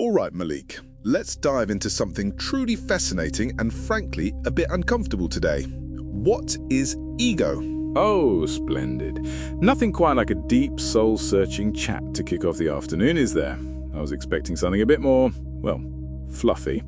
All right, Malik, let's dive into something truly fascinating and frankly a bit uncomfortable today. What is ego? Oh, splendid. Nothing quite like a deep, soul-searching chat to kick off the afternoon, is there? I was expecting something a bit more, well, fluffy.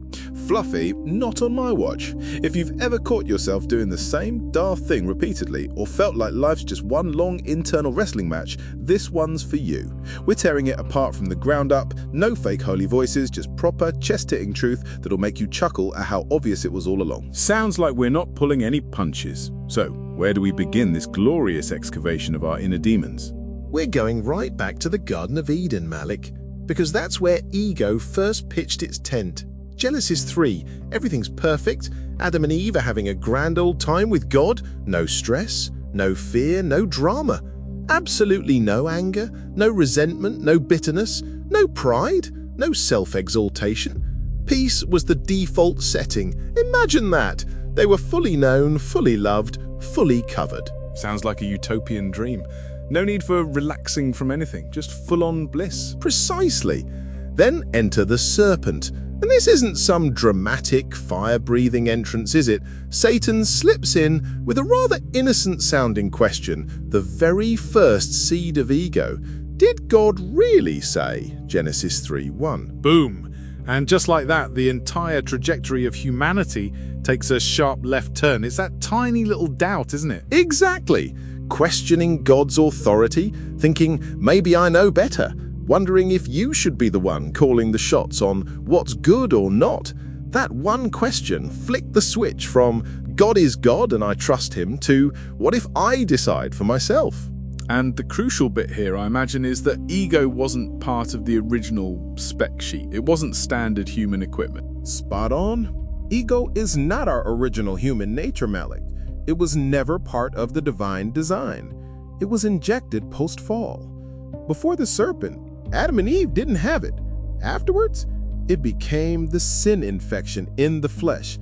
Fluffy? Not on my watch. If you've ever caught yourself doing the same daft thing repeatedly or felt like life's just one long internal wrestling match, this one's for you. We're tearing it apart from the ground up, no fake holy voices, just proper chest-hitting truth that'll make you chuckle at how obvious it was all along. Sounds like we're not pulling any punches. So, where do we begin this glorious excavation of our inner demons? We're going right back to the Garden of Eden, Malik, because that's where ego first pitched its tent. Genesis 3, everything's perfect. Adam and Eve are having a grand old time with God. No stress, no fear, no drama. Absolutely no anger, no resentment, no bitterness, no pride, no self-exaltation. Peace was the default setting. Imagine that. They were fully known, fully loved, fully covered. Sounds like a utopian dream. No need for relaxing from anything, just full-on bliss. Precisely. Then enter the serpent. And this isn't some dramatic, fire-breathing entrance, is it? Satan slips in with a rather innocent-sounding question, the very first seed of ego. Did God really say? Genesis 3:1. Boom. And just like that, the entire trajectory of humanity takes a sharp left turn. It's that tiny little doubt, isn't it? Exactly. Questioning God's authority, thinking, maybe I know better. Wondering if you should be the one calling the shots on what's good or not. That one question flicked the switch from God is God and I trust him to what if I decide for myself? And the crucial bit here, I imagine, is that ego wasn't part of the original spec sheet. It wasn't standard human equipment. Spot on. Ego is not our original human nature, Malik. It was never part of the divine design. It was injected post-fall. Before the serpent, Adam and Eve didn't have it. Afterwards, it became the sin infection in the flesh.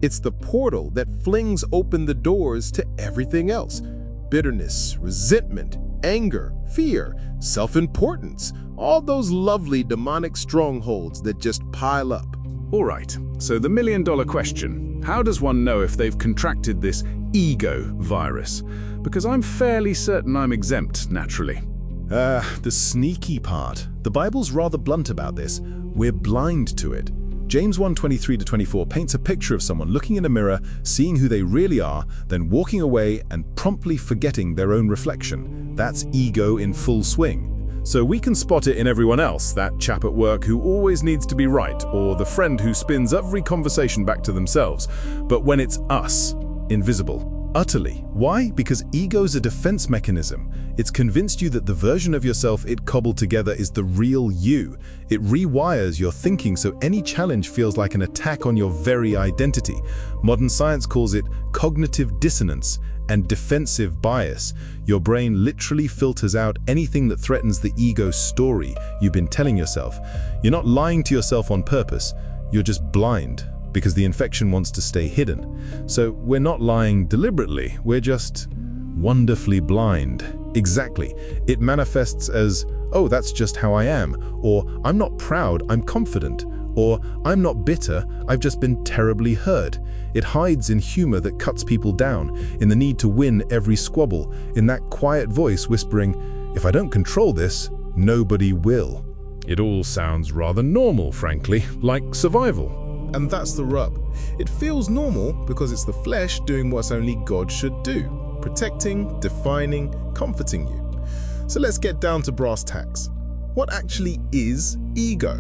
It's the portal that flings open the doors to everything else. Bitterness, resentment, anger, fear, self-importance, all those lovely demonic strongholds that just pile up. All right, so the million-dollar question. How does one know if they've contracted this ego virus? Because I'm fairly certain I'm exempt, naturally. The sneaky part. The Bible's rather blunt about this. We're blind to it. James 1:23-24 paints a picture of someone looking in a mirror, seeing who they really are, then walking away and promptly forgetting their own reflection. That's ego in full swing. So we can spot it in everyone else, that chap at work who always needs to be right, or the friend who spins every conversation back to themselves. But when it's us, invisible. Utterly. Why? Because ego's a defense mechanism. It's convinced you that the version of yourself it cobbled together is the real you. It rewires your thinking so any challenge feels like an attack on your very identity. Modern science calls it cognitive dissonance and defensive bias. Your brain literally filters out anything that threatens the ego story you've been telling yourself. You're not lying to yourself on purpose. You're just blind, because the infection wants to stay hidden. So we're not lying deliberately, we're just wonderfully blind. Exactly. It manifests as, oh, that's just how I am, or I'm not proud, I'm confident, or I'm not bitter, I've just been terribly hurt. It hides in humor that cuts people down, in the need to win every squabble, in that quiet voice whispering, if I don't control this, nobody will. It all sounds rather normal, frankly, like survival. And that's the rub. It feels normal because it's the flesh doing what only God should do, protecting, defining, comforting you. So let's get down to brass tacks. What actually is ego?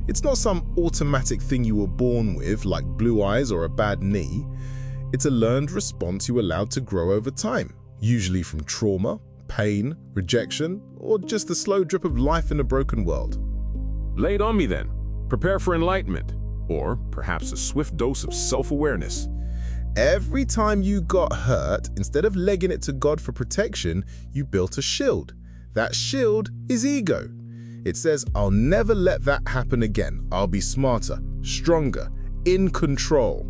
It's not some automatic thing you were born with, like blue eyes or a bad knee. It's a learned response you allowed to grow over time, usually from trauma, pain, rejection, or just the slow drip of life in a broken world. Lay it on me then. Prepare for enlightenment. Or perhaps a swift dose of self-awareness. Every time you got hurt, instead of legging it to God for protection, you built a shield. That shield is ego. It says, I'll never let that happen again. I'll be smarter, stronger, in control.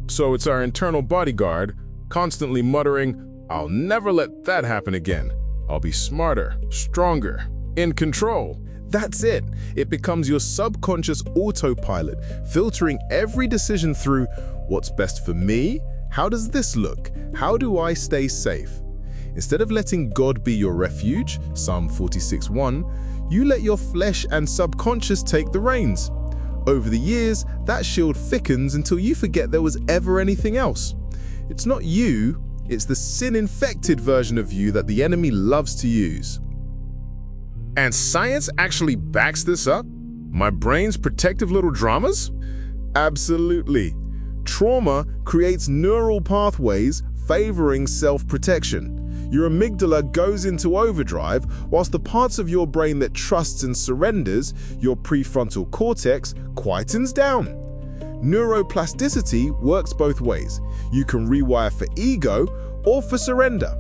So it's our internal bodyguard constantly muttering, I'll never let that happen again. I'll be smarter, stronger, in control. That's it. It becomes your subconscious autopilot, filtering every decision through what's best for me, how does this look, how do I stay safe? Instead of letting God be your refuge, Psalm 46:1, you let your flesh and subconscious take the reins. Over the years, that shield thickens until you forget there was ever anything else. It's not you, it's the sin-infected version of you that the enemy loves to use. And science actually backs this up? My brain's protective little dramas? Absolutely. Trauma creates neural pathways favoring self-protection. Your amygdala goes into overdrive, whilst the parts of your brain that trusts and surrenders, your prefrontal cortex, quietens down. Neuroplasticity works both ways. You can rewire for ego or for surrender.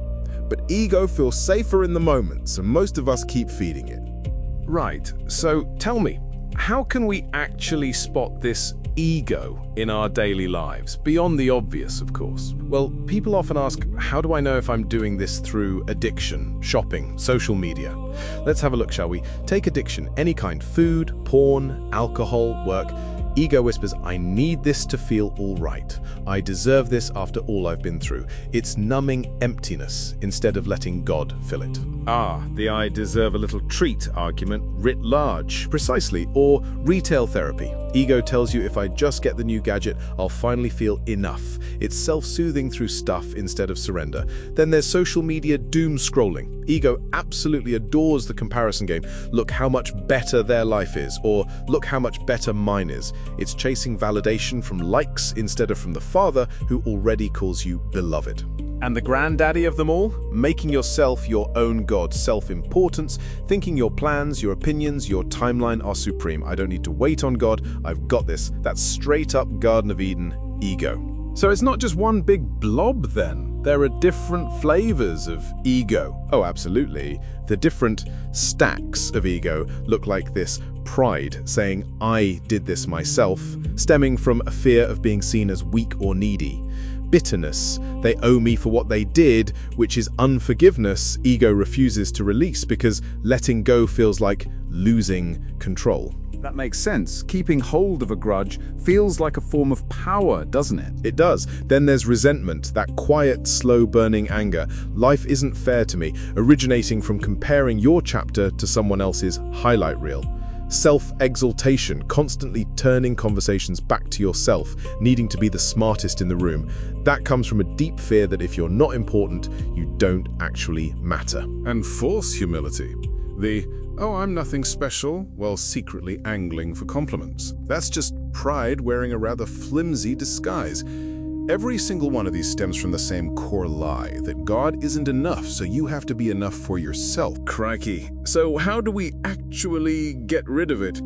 But ego feels safer in the moment, so most of us keep feeding it. Right, so tell me, how can we actually spot this ego in our daily lives, beyond the obvious, of course? Well, people often ask, how do I know if I'm doing this through addiction, shopping, social media? Let's have a look, shall we? Take addiction, any kind, food, porn, alcohol, work. Ego whispers, I need this to feel all right. I deserve this after all I've been through. It's numbing emptiness instead of letting God fill it. Ah, the I deserve a little treat argument writ large. Precisely, or retail therapy. Ego tells you if I just get the new gadget, I'll finally feel enough. It's self-soothing through stuff instead of surrender. Then there's social media doom scrolling. Ego absolutely adores the comparison game. Look how much better their life is, or look how much better mine is. It's chasing validation from likes instead of from the Father who already calls you beloved. And the granddaddy of them all? Making yourself your own God, self-importance, thinking your plans, your opinions, your timeline are supreme. I don't need to wait on God, I've got this. That's straight up Garden of Eden ego. So it's not just one big blob then? There are different flavors of ego. Oh, absolutely. The different stacks of ego look like this. Pride, saying, I did this myself, stemming from a fear of being seen as weak or needy. Bitterness, they owe me for what they did, which is unforgiveness ego refuses to release because letting go feels like losing control. That makes sense. Keeping hold of a grudge feels like a form of power, doesn't it? It does. Then there's resentment, that quiet, slow-burning anger. Life isn't fair to me, originating from comparing your chapter to someone else's highlight reel. Self-exaltation, constantly turning conversations back to yourself, needing to be the smartest in the room. That comes from a deep fear that if you're not important, you don't actually matter. And false humility. Oh, I'm nothing special, while secretly angling for compliments. That's just pride wearing a rather flimsy disguise. Every single one of these stems from the same core lie, that God isn't enough, so you have to be enough for yourself. Crikey. So how do we actually get rid of it?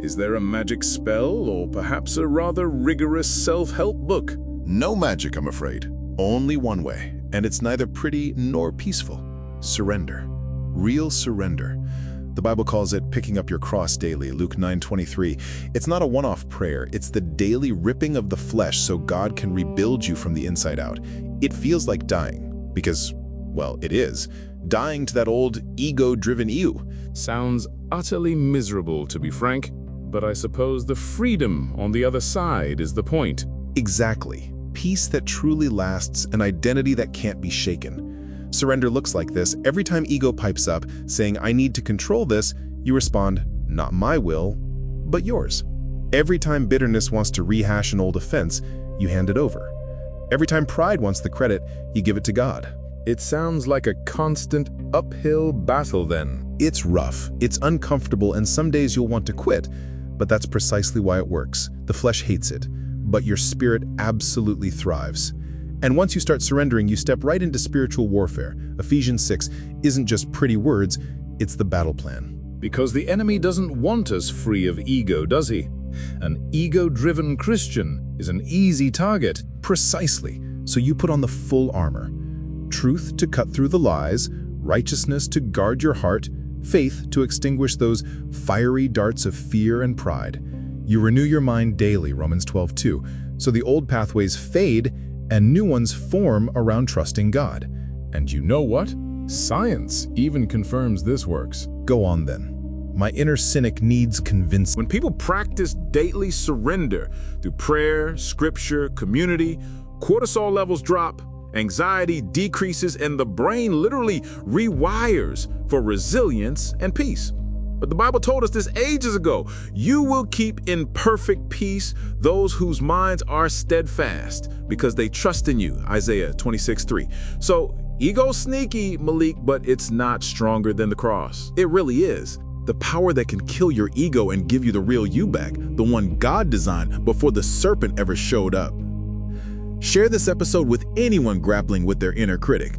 Is there a magic spell, or perhaps a rather rigorous self-help book? No magic, I'm afraid. Only one way, and it's neither pretty nor peaceful. Surrender. Real surrender. The Bible calls it picking up your cross daily, Luke 9:23. It's not a one-off prayer, it's the daily ripping of the flesh so God can rebuild you from the inside out. It feels like dying, because, well, it is. Dying to that old ego-driven you. Sounds utterly miserable, to be frank, but I suppose the freedom on the other side is the point. Exactly. Peace that truly lasts, an identity that can't be shaken. Surrender looks like this. Every time ego pipes up, saying, I need to control this, you respond, not my will, but yours. Every time bitterness wants to rehash an old offense, you hand it over. Every time pride wants the credit, you give it to God. It sounds like a constant uphill battle then. It's rough, it's uncomfortable, and some days you'll want to quit, but that's precisely why it works. The flesh hates it, but your spirit absolutely thrives. And once you start surrendering, you step right into spiritual warfare. Ephesians 6 isn't just pretty words, it's the battle plan. Because the enemy doesn't want us free of ego, does he? An ego-driven Christian is an easy target. Precisely. So you put on the full armor. Truth to cut through the lies, righteousness to guard your heart, faith to extinguish those fiery darts of fear and pride. You renew your mind daily, Romans 12:2. So the old pathways fade and new ones form around trusting God. And you know what? Science even confirms this works. Go on then. My inner cynic needs convincing. When people practice daily surrender through prayer, scripture, community, cortisol levels drop, anxiety decreases, and the brain literally rewires for resilience and peace. But the Bible told us this ages ago. You will keep in perfect peace those whose minds are steadfast because they trust in you, Isaiah 26:3. So ego's sneaky, Malik, but it's not stronger than the cross. It really is. The power that can kill your ego and give you the real you back, the one God designed before the serpent ever showed up. Share this episode with anyone grappling with their inner critic.